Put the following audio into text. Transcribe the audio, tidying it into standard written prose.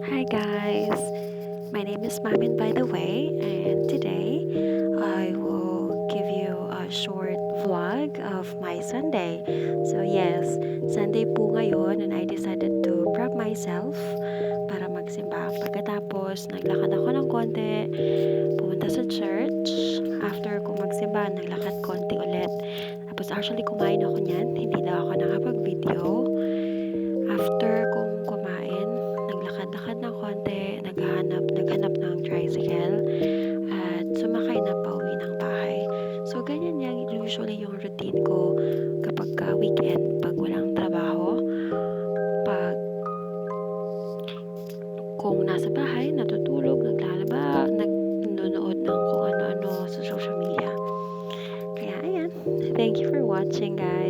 Hi guys, my name is Mamin by the way, and today I will give you a short vlog of my Sunday. So yes, Sunday po ngayon and I decided to prep myself para magsimba. Pagkatapos, naglakad ako ng konti, pumunta sa church. After ko magsimba, naglakad konti ulit. Tapos actually kumain ako niyan, hindi daw ako nakapag-video. After kong kumain, naglakad-lakad ng konti, naghanap ng tricycle, at sumakay na pauwi ng bahay. So, ganyan yan usually yung routine ko kapag weekend, pag walang trabaho, pag kung nasa bahay, natutulog, naglalaba, nanonood ng kung ano-ano sa social media. Kaya, ayan. Thank you for watching, guys.